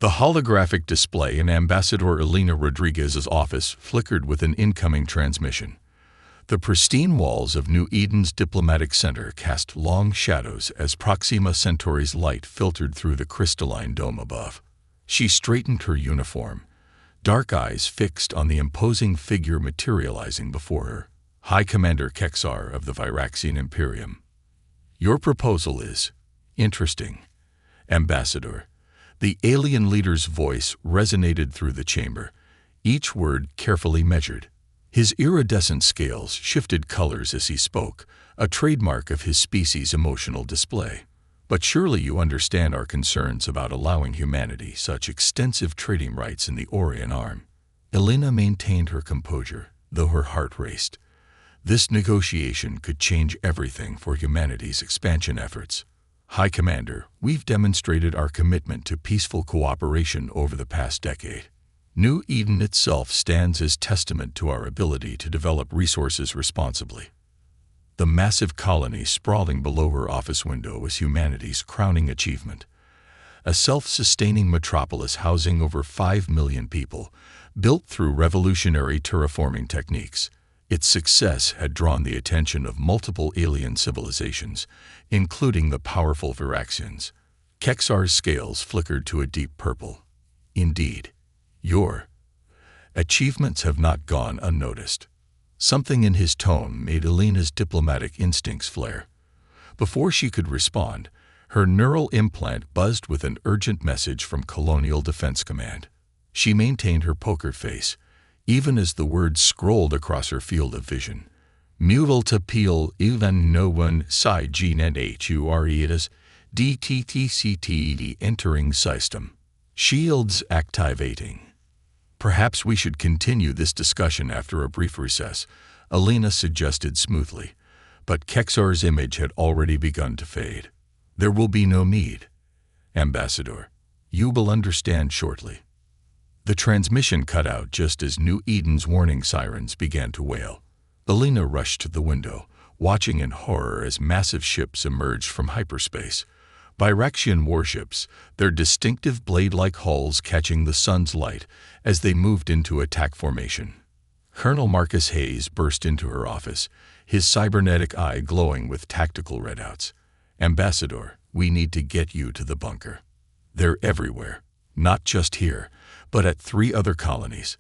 The holographic display in Ambassador Elena Rodriguez's office flickered with an incoming transmission. The pristine walls of New Eden's diplomatic center cast long shadows as Proxima Centauri's light filtered through the crystalline dome above. She straightened her uniform, dark eyes fixed on the imposing figure materializing before her. High Commander Kexar of the Viraxian Imperium. Your proposal is interesting, Ambassador. The alien leader's voice resonated through the chamber, each word carefully measured. His iridescent scales shifted colors as he spoke, a trademark of his species' emotional display. But surely you understand our concerns about allowing humanity such extensive trading rights in the Orion Arm. Elena maintained her composure, though her heart raced. This negotiation could change everything for humanity's expansion efforts. High Commander, we've demonstrated our commitment to peaceful cooperation over the past decade. New Eden itself stands as testament to our ability to develop resources responsibly. The massive colony sprawling below her office window was humanity's crowning achievement. A self-sustaining metropolis housing over 5 million people, built through revolutionary terraforming techniques. Its success had drawn the attention of multiple alien civilizations, including the powerful Viraxians. Kexar's scales flickered to a deep purple. Indeed, your achievements have not gone unnoticed. Something in his tone made Elena's diplomatic instincts flare. Before she could respond, her neural implant buzzed with an urgent message from Colonial Defense Command. She maintained her poker face, even as the words scrolled across her field of vision. Mutal peel even no one psi gene and huretas DTTCTED entering system. Shields activating. Perhaps we should continue this discussion after a brief recess, Elena suggested smoothly, but Kexar's image had already begun to fade. There will be no need, Ambassador. You will understand shortly. The transmission cut out just as New Eden's warning sirens began to wail. Elena rushed to the window, watching in horror as massive ships emerged from hyperspace. Viraxian warships, their distinctive blade-like hulls catching the sun's light as they moved into attack formation. Colonel Marcus Hayes burst into her office, his cybernetic eye glowing with tactical readouts. Ambassador, we need to get you to the bunker. They're everywhere, not just here, but at 3 other colonies.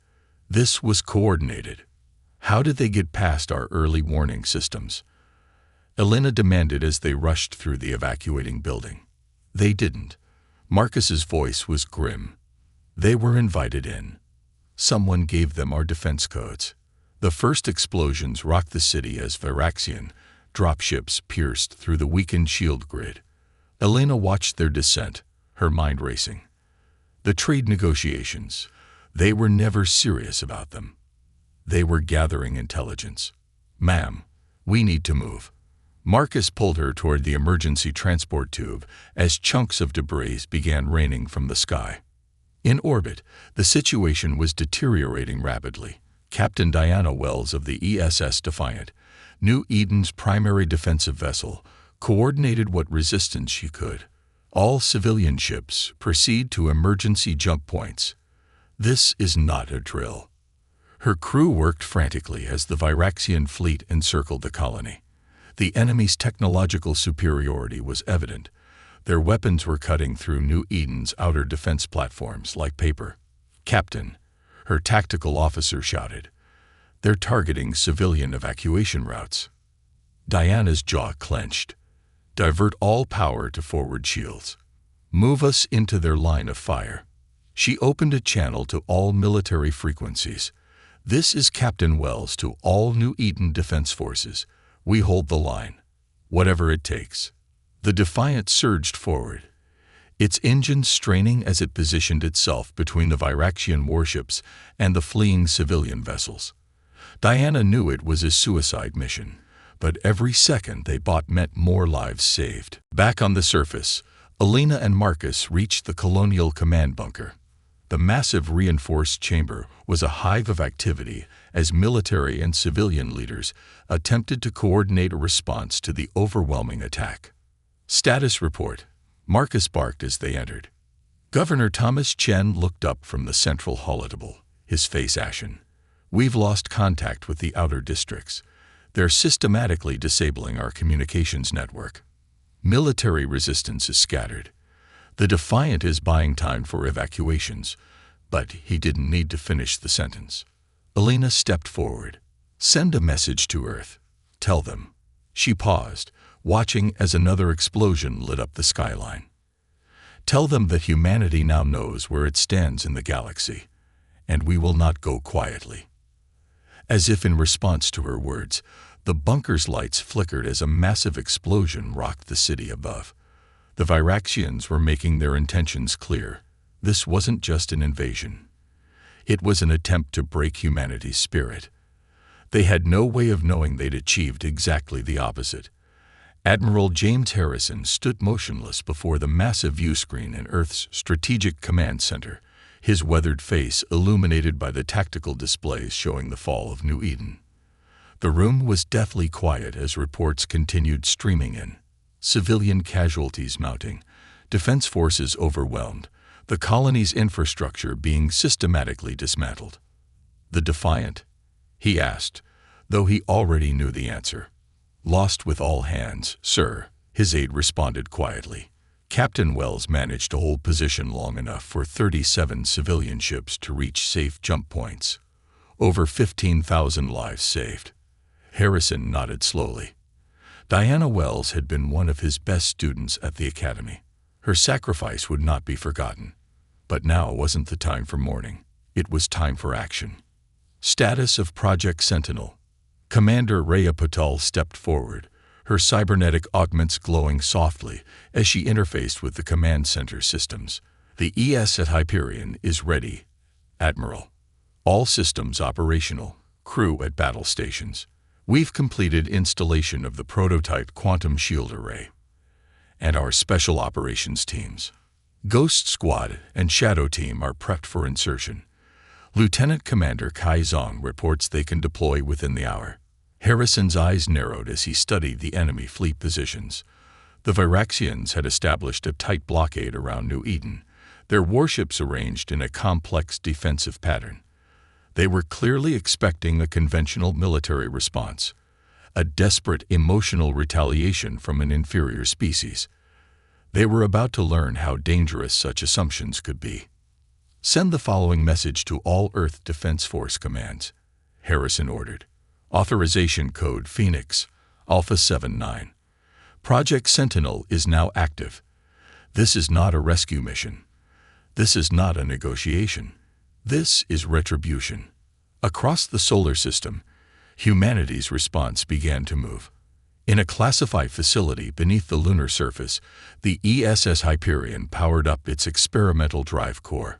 This was coordinated. How did they get past our early warning systems? Elena demanded as they rushed through the evacuating building. They didn't. Marcus's voice was grim. They were invited in. Someone gave them our defense codes. The first explosions rocked the city as Viraxian dropships pierced through the weakened shield grid. Elena watched their descent, her mind racing. The trade negotiations, they were never serious about them. They were gathering intelligence. Ma'am, we need to move. Marcus pulled her toward the emergency transport tube as chunks of debris began raining from the sky. In orbit, the situation was deteriorating rapidly. Captain Diana Wells of the ESS Defiant, New Eden's primary defensive vessel, coordinated what resistance she could. All civilian ships proceed to emergency jump points. This is not a drill. Her crew worked frantically as the Viraxian fleet encircled the colony. The enemy's technological superiority was evident. Their weapons were cutting through New Eden's outer defense platforms like paper. Captain, her tactical officer shouted, they're targeting civilian evacuation routes. Diana's jaw clenched. Divert all power to forward shields. Move us into their line of fire. She opened a channel to all military frequencies. This is Captain Wells to all New Eden Defense Forces. We hold the line, whatever it takes. The Defiant surged forward, its engines straining as it positioned itself between the Viraxian warships and the fleeing civilian vessels. Diana knew it was a suicide mission, but every second they bought meant more lives saved. Back on the surface, Elena and Marcus reached the Colonial Command Bunker. The massive reinforced chamber was a hive of activity as military and civilian leaders attempted to coordinate a response to the overwhelming attack. Status report, Marcus barked as they entered. Governor Thomas Chen looked up from the central holotable, his face ashen. "We've lost contact with the outer districts. They're systematically disabling our communications network. Military resistance is scattered. The Defiant is buying time for evacuations." But he didn't need to finish the sentence. Alina stepped forward. "Send a message to Earth. Tell them." She paused, watching as another explosion lit up the skyline. "Tell them that humanity now knows where it stands in the galaxy, and we will not go quietly." As if in response to her words, the bunker's lights flickered as a massive explosion rocked the city above. The Viraxians were making their intentions clear. This wasn't just an invasion. It was an attempt to break humanity's spirit. They had no way of knowing they'd achieved exactly the opposite. Admiral James Harrison stood motionless before the massive viewscreen in Earth's Strategic Command Center, his weathered face illuminated by the tactical displays showing the fall of New Eden. The room was deathly quiet as reports continued streaming in. Civilian casualties mounting, defense forces overwhelmed, the colony's infrastructure being systematically dismantled. "The Defiant?" he asked, though he already knew the answer. "Lost with all hands, sir," his aide responded quietly. Captain Wells managed to hold position long enough for 37 civilian ships to reach safe jump points. Over 15,000 lives saved. Harrison nodded slowly. Diana Wells had been one of his best students at the academy. Her sacrifice would not be forgotten. But now wasn't the time for mourning. It was time for action. Status of Project Sentinel. Commander Rhea Patel stepped forward, her cybernetic augments glowing softly as she interfaced with the command center systems. "The ES at Hyperion is ready, Admiral. All systems operational, crew at battle stations. We've completed installation of the prototype quantum shield array. And our special operations teams, Ghost Squad and Shadow Team, are prepped for insertion. Lieutenant Commander Kai Zong reports they can deploy within the hour." Harrison's eyes narrowed as he studied the enemy fleet positions. The Viraxians had established a tight blockade around New Eden, their warships arranged in a complex defensive pattern. They were clearly expecting a conventional military response, a desperate emotional retaliation from an inferior species. They were about to learn how dangerous such assumptions could be. "Send the following message to all Earth Defense Force commands," Harrison ordered. "Authorization code Phoenix, Alpha 79. Project Sentinel is now active. This is not a rescue mission. This is not a negotiation. This is retribution." Across the solar system, humanity's response began to move. In a classified facility beneath the lunar surface, the ESS Hyperion powered up its experimental drive core.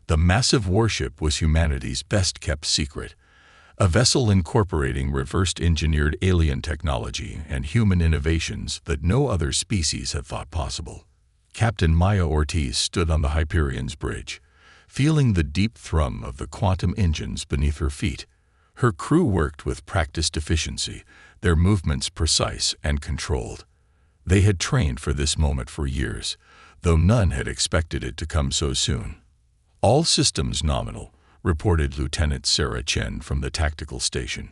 The massive warship was humanity's best-kept secret, a vessel incorporating reversed-engineered alien technology and human innovations that no other species had thought possible. Captain Maya Ortiz stood on the Hyperion's bridge, feeling the deep thrum of the quantum engines beneath her feet. Her crew worked with practiced efficiency, their movements precise and controlled. They had trained for this moment for years, though none had expected it to come so soon. "All systems nominal," reported Lieutenant Sarah Chen from the tactical station.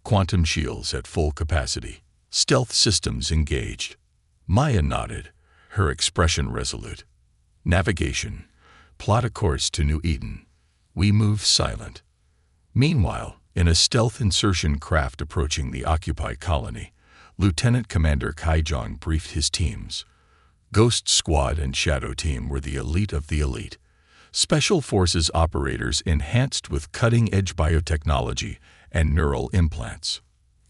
"Quantum shields at full capacity. Stealth systems engaged." Maya nodded, her expression resolute. "Navigation. Plot a course to New Eden. We move silent." Meanwhile, in a stealth insertion craft approaching the occupied colony, Lieutenant Commander Kai Zong briefed his teams. Ghost Squad and Shadow Team were the elite of the elite. Special Forces operators enhanced with cutting-edge biotechnology and neural implants.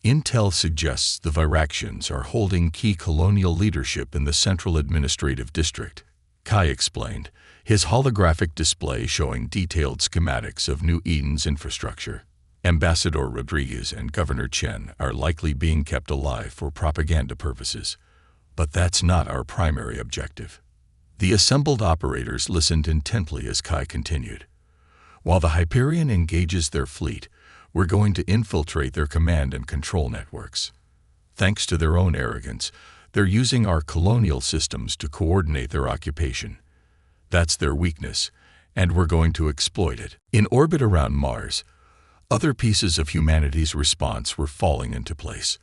Intel suggests the Viraxians are holding key colonial leadership in the Central Administrative District, Kai explained, his holographic display showing detailed schematics of New Eden's infrastructure. Ambassador Rodriguez and Governor Chen are likely being kept alive for propaganda purposes, but that's not our primary objective. The assembled operators listened intently as Kai continued. "While the Hyperion engages their fleet, we're going to infiltrate their command and control networks. Thanks to their own arrogance, they're using our colonial systems to coordinate their occupation. That's their weakness, and we're going to exploit it. In orbit around Mars, other pieces of humanity's response were falling into place.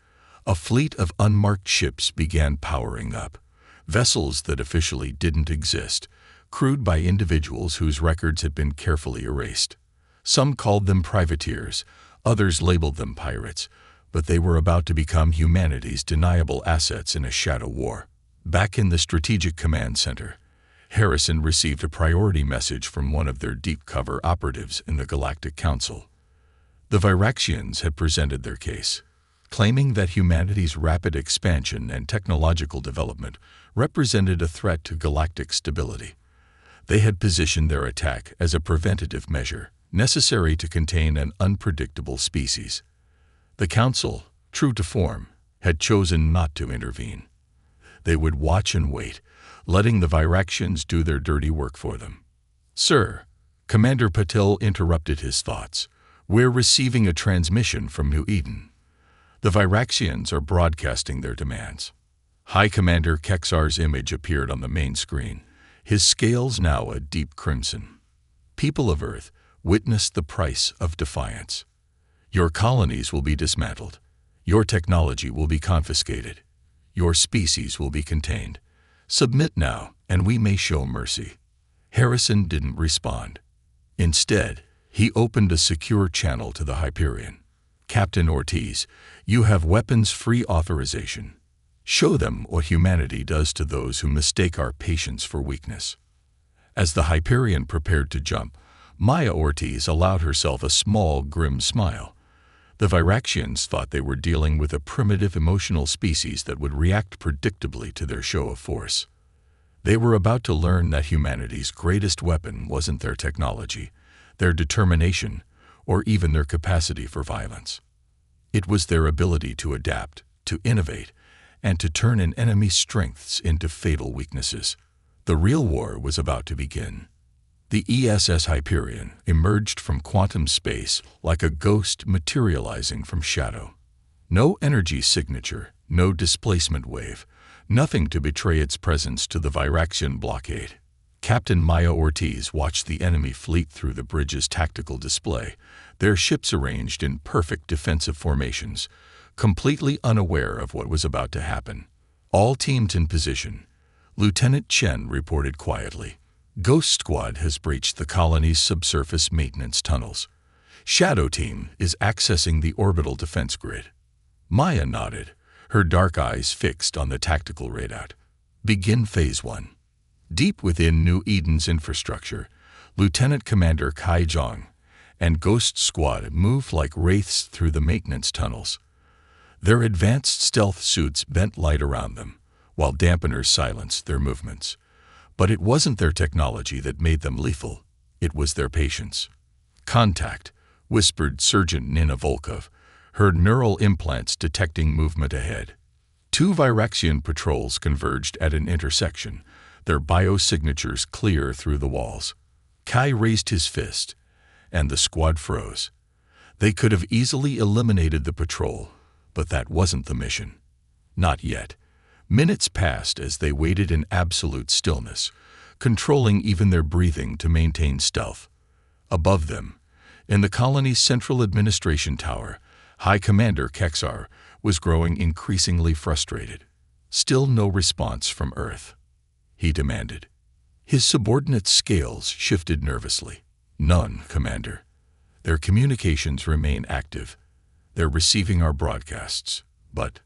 A fleet of unmarked ships began powering up, vessels that officially didn't exist, crewed by individuals whose records had been carefully erased. Some called them privateers, others labeled them pirates, but they were about to become humanity's deniable assets in a shadow war. Back in the Strategic Command Center, Harrison received a priority message from one of their deep cover operatives in the Galactic Council. The Viraxians had presented their case, claiming that humanity's rapid expansion and technological development represented a threat to galactic stability. They had positioned their attack as a preventative measure, necessary to contain an unpredictable species. The Council, true to form, had chosen not to intervene. They would watch and wait, letting the Viraxians do their dirty work for them. "Sir," Commander Patil interrupted his thoughts, "we're receiving a transmission from New Eden. The Viraxians are broadcasting their demands." High Commander Kexar's image appeared on the main screen, his scales now a deep crimson. "People of Earth, witness the price of defiance. Your colonies will be dismantled. Your technology will be confiscated. Your species will be contained. Submit now, and we may show mercy." Harrison didn't respond. Instead, he opened a secure channel to the Hyperion. "Captain Ortiz, you have weapons-free authorization. Show them what humanity does to those who mistake our patience for weakness." As the Hyperion prepared to jump, Maya Ortiz allowed herself a small, grim smile. The Viraxians thought they were dealing with a primitive emotional species that would react predictably to their show of force. They were about to learn that humanity's greatest weapon wasn't their technology, their determination, or even their capacity for violence. It was their ability to adapt, to innovate, and to turn an enemy's strengths into fatal weaknesses. The real war was about to begin. The ESS Hyperion emerged from quantum space like a ghost materializing from shadow. No energy signature, no displacement wave, nothing to betray its presence to the Viraxian blockade. Captain Maya Ortiz watched the enemy fleet through the bridge's tactical display, their ships arranged in perfect defensive formations, completely unaware of what was about to happen. All teamed in position. Lieutenant Chen reported quietly. "Ghost Squad has breached the colony's subsurface maintenance tunnels. Shadow Team is accessing the orbital defense grid." Maya nodded, her dark eyes fixed on the tactical readout. "Begin Phase 1. Deep within New Eden's infrastructure, Lieutenant Commander Kai Zhang and Ghost Squad moved like wraiths through the maintenance tunnels. Their advanced stealth suits bent light around them, while dampeners silenced their movements. But it wasn't their technology that made them lethal. It was their patience. "Contact," whispered Surgeon Nina Volkov, her neural implants detecting movement ahead. Two Viraxian patrols converged at an intersection, their biosignatures clear through the walls. Kai raised his fist, and the squad froze. They could have easily eliminated the patrol, but that wasn't the mission. Not yet. Minutes passed as they waited in absolute stillness, controlling even their breathing to maintain stealth. Above them, in the colony's central administration tower, High Commander Kexar was growing increasingly frustrated. "Still no response from Earth," he demanded. His subordinate's scales shifted nervously. "None, Commander. Their communications remain active. They're receiving our broadcasts, but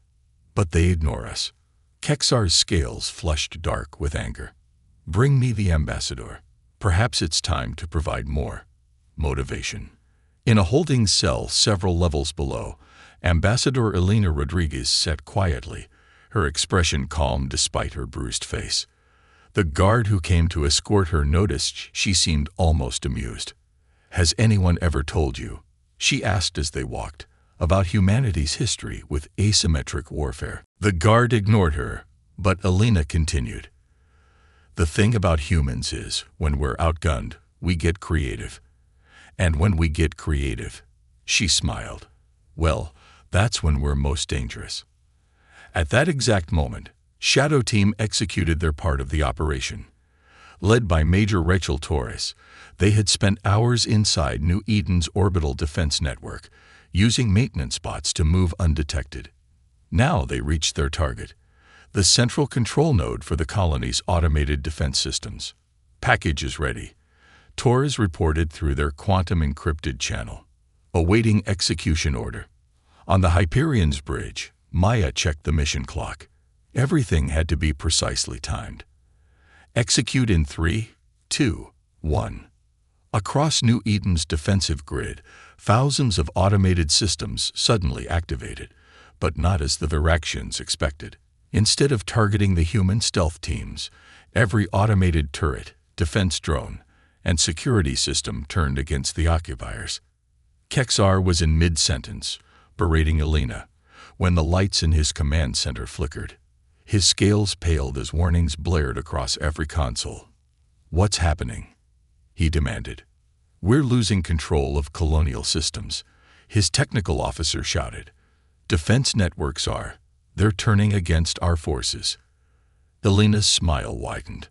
they ignore us." Kexar's scales flushed dark with anger. "Bring me the ambassador. Perhaps it's time to provide more motivation." In a holding cell several levels below, Ambassador Elena Rodriguez sat quietly, her expression calm despite her bruised face. The guard who came to escort her noticed she seemed almost amused. "Has anyone ever told you," she asked as they walked, "about humanity's history with asymmetric warfare?" The guard ignored her, but Elena continued. "The thing about humans is, when we're outgunned, we get creative. And when we get creative," she smiled, "well, that's when we're most dangerous." At that exact moment, Shadow Team executed their part of the operation. Led by Major Rachel Torres, they had spent hours inside New Eden's orbital defense network, using maintenance bots to move undetected. Now they reached their target, the central control node for the colony's automated defense systems. "Package is ready," Torres reported through their quantum-encrypted channel, awaiting execution order. On the Hyperion's bridge, Maya checked the mission clock. Everything had to be precisely timed. "Execute in 3, 2, 1. Across New Eden's defensive grid, thousands of automated systems suddenly activated, but not as the Viraxians expected. Instead of targeting the human stealth teams, every automated turret, defense drone, and security system turned against the occupiers. Kexar was in mid-sentence, berating Alina, when the lights in his command center flickered. His scales paled as warnings blared across every console. "What's happening?" he demanded. "We're losing control of colonial systems," his technical officer shouted. "Defense networks are. They're turning against our forces." Alina's smile widened.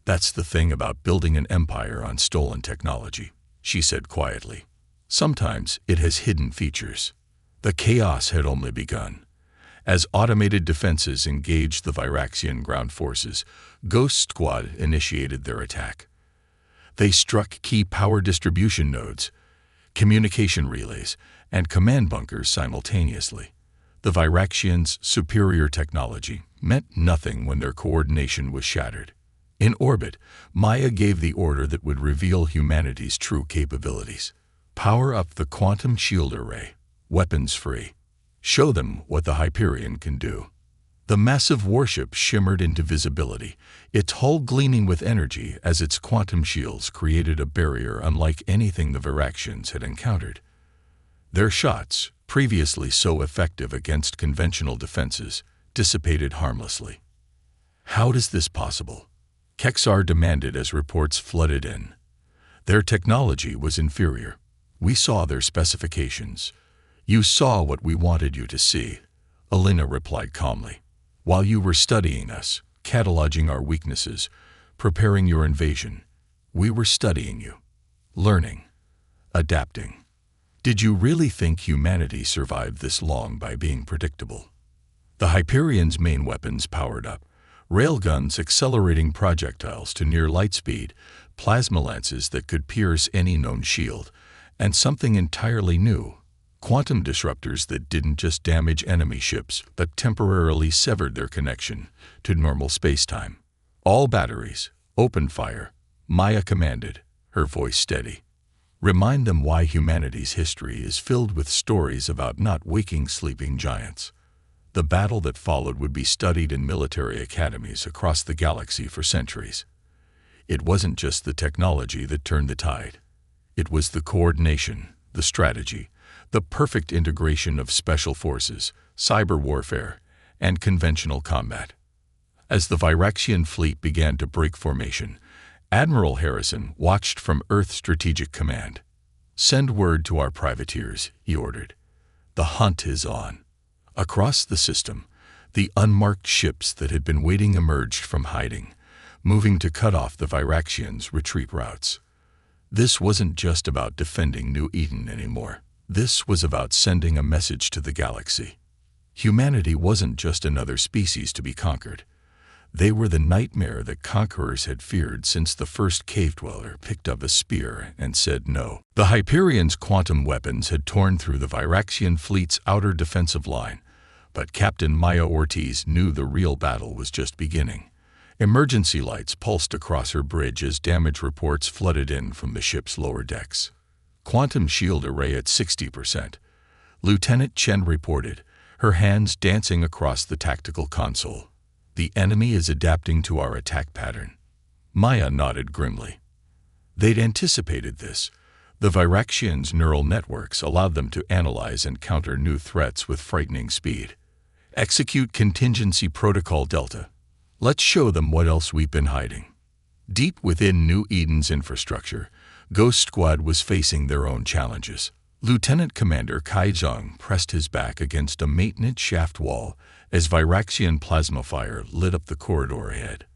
"That's the thing about building an empire on stolen technology," she said quietly. "Sometimes it has hidden features." The chaos had only begun. As automated defenses engaged the Viraxian ground forces, Ghost Squad initiated their attack. They struck key power distribution nodes, communication relays, and command bunkers simultaneously. The Viraxians' superior technology meant nothing when their coordination was shattered. In orbit, Maya gave the order that would reveal humanity's true capabilities. "Power up the quantum shield array, weapons free. Show them what the Hyperion can do." The massive warship shimmered into visibility, its hull gleaming with energy as its quantum shields created a barrier unlike anything the Viraxians had encountered. Their shots, previously so effective against conventional defenses, dissipated harmlessly. "How is this possible?" Kexar demanded as reports flooded in. "Their technology was inferior. We saw their specifications." "You saw what we wanted you to see," Alina replied calmly. "While you were studying us, cataloging our weaknesses, preparing your invasion, we were studying you, learning, adapting. Did you really think humanity survived this long by being predictable?" The Hyperion's main weapons powered up, railguns accelerating projectiles to near light speed, plasma lances that could pierce any known shield, and something entirely new, quantum disruptors that didn't just damage enemy ships but temporarily severed their connection to normal spacetime. "All batteries, open fire," Maya commanded, her voice steady. "Remind them why humanity's history is filled with stories about not waking sleeping giants." The battle that followed would be studied in military academies across the galaxy for centuries. It wasn't just the technology that turned the tide. It was the coordination, the strategy, the perfect integration of special forces, cyber warfare, and conventional combat. As the Viraxian fleet began to break formation, Admiral Harrison watched from Earth Strategic Command. "Send word to our privateers," he ordered. "The hunt is on." Across the system, the unmarked ships that had been waiting emerged from hiding, moving to cut off the Viraxians' retreat routes. This wasn't just about defending New Eden anymore. This was about sending a message to the galaxy. Humanity wasn't just another species to be conquered. They were the nightmare that conquerors had feared since the first cave dweller picked up a spear and said no. The Hyperion's quantum weapons had torn through the Viraxian fleet's outer defensive line, but Captain Maya Ortiz knew the real battle was just beginning. Emergency lights pulsed across her bridge as damage reports flooded in from the ship's lower decks. "Quantum shield array at 60%. Lieutenant Chen reported, her hands dancing across the tactical console. "The enemy is adapting to our attack pattern." Maya nodded grimly. They'd anticipated this. The Viraxians' neural networks allowed them to analyze and counter new threats with frightening speed. "Execute contingency protocol Delta. Let's show them what else we've been hiding." Deep within New Eden's infrastructure, Ghost Squad was facing their own challenges. Lieutenant Commander Kai Zhang pressed his back against a maintenance shaft wall as Viraxian plasma fire lit up the corridor ahead.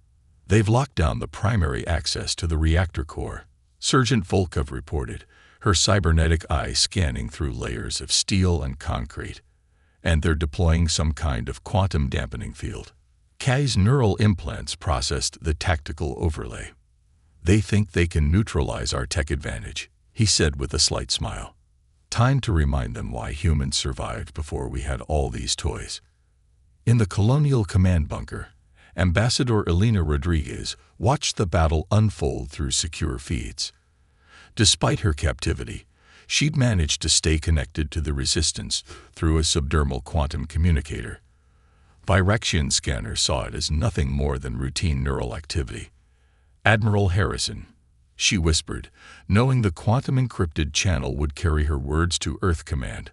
They've locked down the primary access to the reactor core, Sergeant Volkov reported, her cybernetic eye scanning through layers of steel and concrete. And they're deploying some kind of quantum dampening field. Kai's neural implants processed the tactical overlay. They think they can neutralize our tech advantage, he said with a slight smile. Time to remind them why humans survived before we had all these toys. In the Colonial Command Bunker, Ambassador Elena Rodriguez watched the battle unfold through secure feeds. Despite her captivity, she'd managed to stay connected to the Resistance through a subdermal quantum communicator. Virexian scanners saw it as nothing more than routine neural activity. "Admiral Harrison," she whispered, knowing the quantum-encrypted channel would carry her words to Earth Command.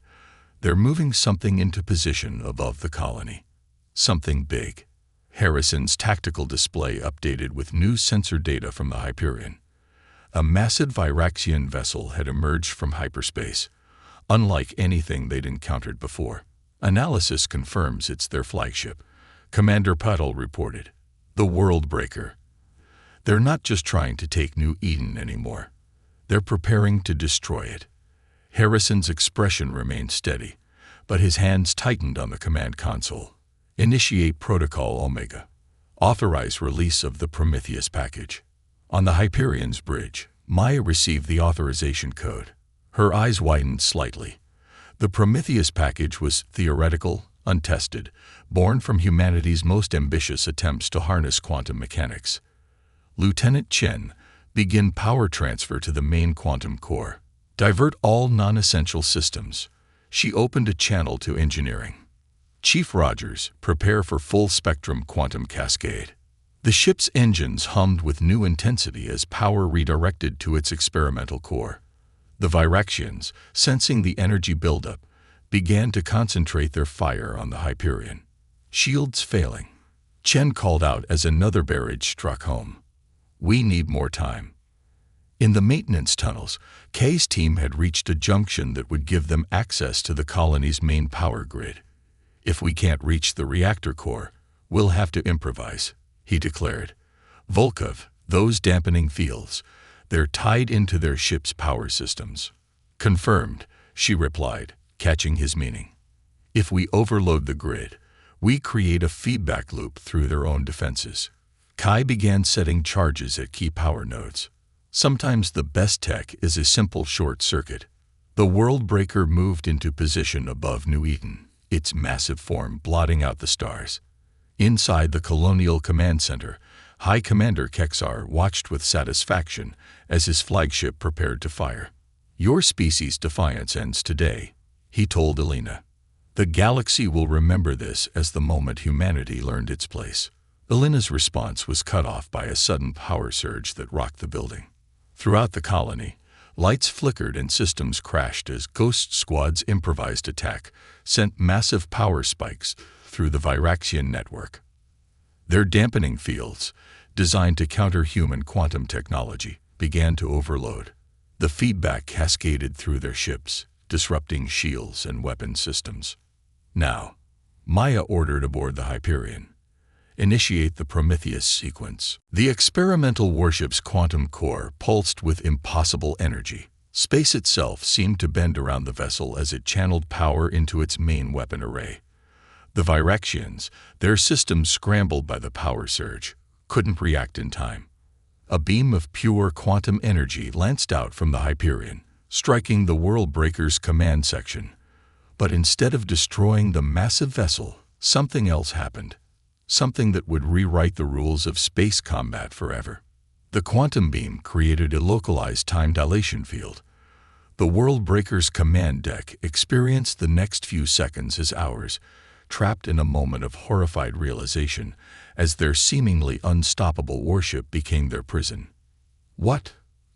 "They're moving something into position above the colony. Something big." Harrison's tactical display updated with new sensor data from the Hyperion. A massive Virexian vessel had emerged from hyperspace, unlike anything they'd encountered before. "Analysis confirms it's their flagship," Commander Puddle reported. "The World Breaker. They're not just trying to take New Eden anymore. They're preparing to destroy it." Harrison's expression remained steady, but his hands tightened on the command console. "Initiate Protocol Omega. Authorize release of the Prometheus package." On the Hyperion's bridge, Maya received the authorization code. Her eyes widened slightly. The Prometheus package was theoretical, untested, born from humanity's most ambitious attempts to harness quantum mechanics. "Lieutenant Chen, begin power transfer to the main quantum core. Divert all non-essential systems." She opened a channel to engineering. "Chief Rogers, prepare for full-spectrum quantum cascade." The ship's engines hummed with new intensity as power redirected to its experimental core. The Virexians, sensing the energy buildup, began to concentrate their fire on the Hyperion. Shields failing. Chen called out as another barrage struck home. "We need more time." In the maintenance tunnels, Kay's team had reached a junction that would give them access to the colony's main power grid. "If we can't reach the reactor core, we'll have to improvise," he declared. "Volkov, those dampening fields, they're tied into their ship's power systems." "Confirmed," she replied, catching his meaning. "If we overload the grid, we create a feedback loop through their own defenses." Kai began setting charges at key power nodes. Sometimes the best tech is a simple short circuit. The World Breaker moved into position above New Eden, its massive form blotting out the stars. Inside the Colonial Command Center, High Commander Kexar watched with satisfaction as his flagship prepared to fire. "Your species' defiance ends today," he told Elena. "The galaxy will remember this as the moment humanity learned its place." Elena's response was cut off by a sudden power surge that rocked the building. Throughout the colony, lights flickered and systems crashed as Ghost Squad's improvised attack sent massive power spikes through the Virexian network. Their dampening fields, designed to counter human quantum technology, began to overload. The feedback cascaded through their ships, disrupting shields and weapon systems. "Now," Maya ordered aboard the Hyperion, "initiate the Prometheus sequence." The experimental warship's quantum core pulsed with impossible energy. Space itself seemed to bend around the vessel as it channeled power into its main weapon array. The Virexians, their systems scrambled by the power surge, couldn't react in time. A beam of pure quantum energy lanced out from the Hyperion, striking the World Breaker's command section. But instead of destroying the massive vessel, something else happened. Something that would rewrite the rules of space combat forever. The quantum beam created a localized time dilation field. The World Breaker's command deck experienced the next few seconds as hours, trapped in a moment of horrified realization as their seemingly unstoppable warship became their prison. What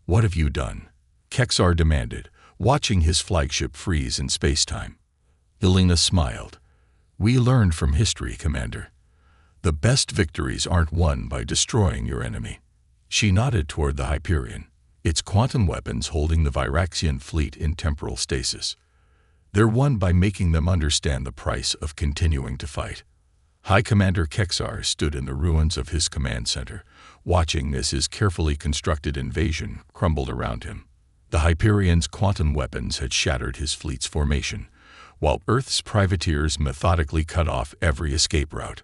have you done?" Kexar demanded, watching his flagship freeze in space-time. Elena smiled. "We learned from history, Commander. The best victories aren't won by destroying your enemy." She nodded toward the Hyperion, its quantum weapons holding the Virexian fleet in temporal stasis. "They're won by making them understand the price of continuing to fight." High Commander Kexar stood in the ruins of his command center, watching as his carefully constructed invasion crumbled around him. The Hyperion's quantum weapons had shattered his fleet's formation, while Earth's privateers methodically cut off every escape route.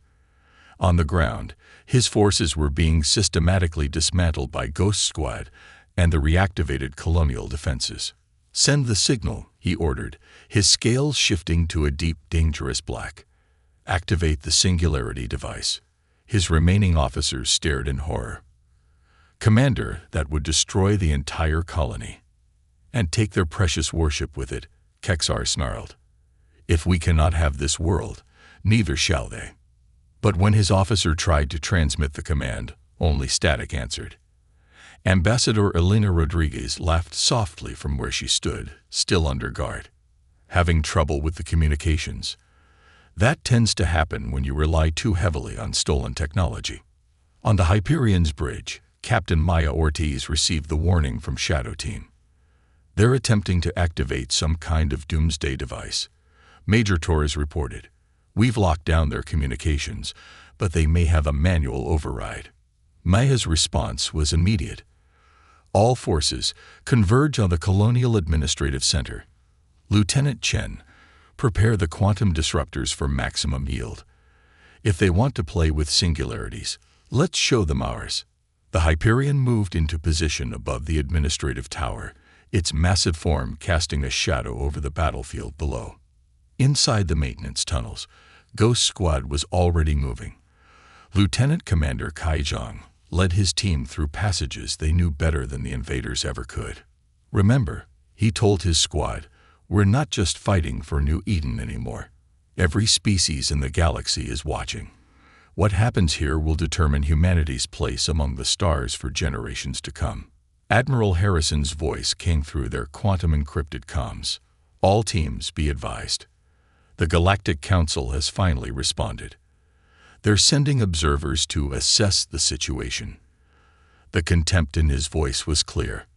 On the ground, his forces were being systematically dismantled by Ghost Squad and the reactivated colonial defenses. "Send the signal," he ordered, his scales shifting to a deep, dangerous black. "Activate the singularity device." His remaining officers stared in horror. "Commander, that would destroy the entire colony." "And take their precious warship with it," Kexar snarled. "If we cannot have this world, neither shall they." But when his officer tried to transmit the command, only static answered. Ambassador Elena Rodriguez laughed softly from where she stood, still under guard. "Having trouble with the communications? That tends to happen when you rely too heavily on stolen technology." On the Hyperion's bridge, Captain Maya Ortiz received the warning from Shadow Team. "They're attempting to activate some kind of doomsday device," Major Torres reported. "We've locked down their communications, but they may have a manual override." Maya's response was immediate. "All forces converge on the Colonial Administrative Center. Lieutenant Chen, prepare the quantum disruptors for maximum yield. If they want to play with singularities, let's show them ours." The Hyperion moved into position above the administrative tower, its massive form casting a shadow over the battlefield below. Inside the maintenance tunnels, Ghost Squad was already moving. Lieutenant Commander Kai Zhang led his team through passages they knew better than the invaders ever could. "Remember," he told his squad, "we're not just fighting for New Eden anymore. Every species in the galaxy is watching. What happens here will determine humanity's place among the stars for generations to come." Admiral Harrison's voice came through their quantum-encrypted comms. "All teams, be advised. The Galactic Council has finally responded. They're sending observers to assess the situation." The contempt in his voice was clear.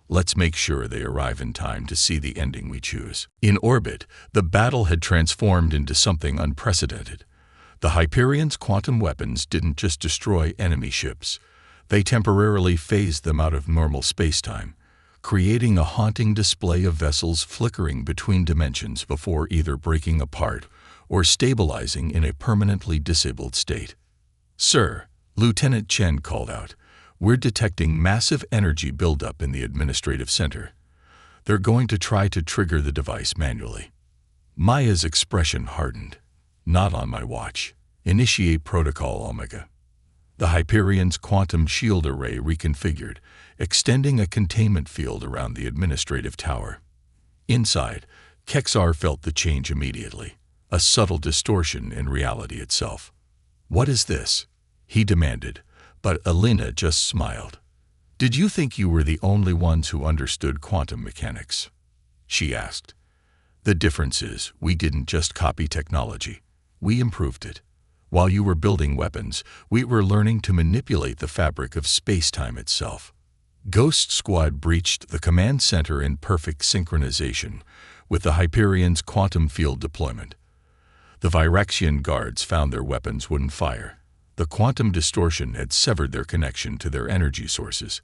"Let's make sure they arrive in time to see the ending we choose." In orbit, the battle had transformed into something unprecedented. The Hyperion's quantum weapons didn't just destroy enemy ships. They temporarily phased them out of normal spacetime, creating a haunting display of vessels flickering between dimensions before either breaking apart or stabilizing in a permanently disabled state. "Sir," Lieutenant Chen called out, "we're detecting massive energy buildup in the administrative center. They're going to try to trigger the device manually." Maya's expression hardened. "Not on my watch. Initiate Protocol Omega." The Hyperion's quantum shield array reconfigured, extending a containment field around the administrative tower. Inside, Kexar felt the change immediately, a subtle distortion in reality itself. "What is this?" he demanded, but Elena just smiled. "Did you think you were the only ones who understood quantum mechanics?" she asked. "The difference is, we didn't just copy technology. We improved it. While you were building weapons, we were learning to manipulate the fabric of space-time itself." Ghost Squad breached the command center in perfect synchronization with the Hyperion's quantum field deployment. The Viraxian guards found their weapons wouldn't fire. The quantum distortion had severed their connection to their energy sources.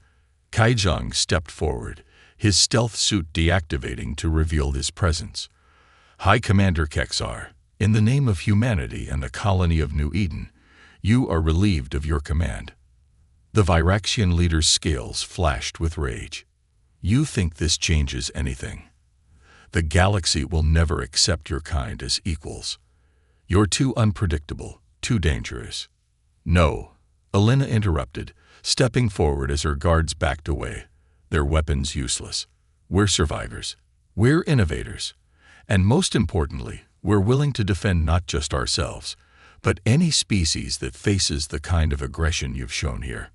Kai Zhang stepped forward, his stealth suit deactivating to reveal his presence. "High Commander Kexar, in the name of humanity and the colony of New Eden, you are relieved of your command." The Viraxian leader's scales flashed with rage. "You think this changes anything? The galaxy will never accept your kind as equals. You're too unpredictable, too dangerous." "No," Elena interrupted, stepping forward as her guards backed away, their weapons useless. "We're survivors. We're innovators. And most importantly, we're willing to defend not just ourselves, but any species that faces the kind of aggression you've shown here."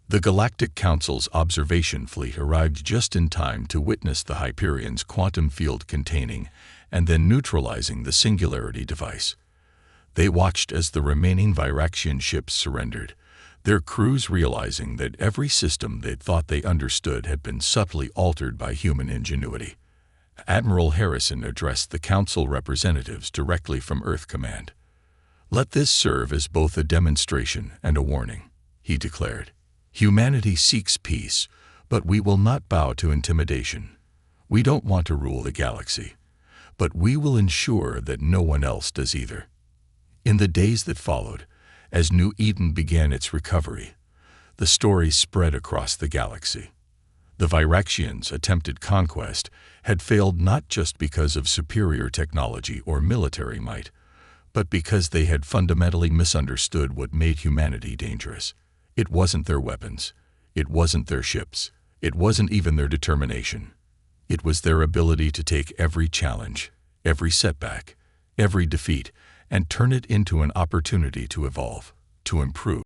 The Galactic Council's observation fleet arrived just in time to witness the Hyperion's quantum field containing and then neutralizing the singularity device. They watched as the remaining Viraxian ships surrendered, their crews realizing that every system they'd thought they understood had been subtly altered by human ingenuity. Admiral Harrison addressed the Council representatives directly from Earth Command. Let this serve as both a demonstration and a warning, he declared. Humanity seeks peace, but we will not bow to intimidation. We don't want to rule the galaxy, but we will ensure that no one else does either. In the days that followed, as New Eden began its recovery, the story spread across the galaxy. The Viraxians' attempted conquest had failed not just because of superior technology or military might, but because they had fundamentally misunderstood what made humanity dangerous. It wasn't their weapons. It wasn't their ships. It wasn't even their determination. It was their ability to take every challenge, every setback, every defeat, and turn it into an opportunity to evolve, to improve.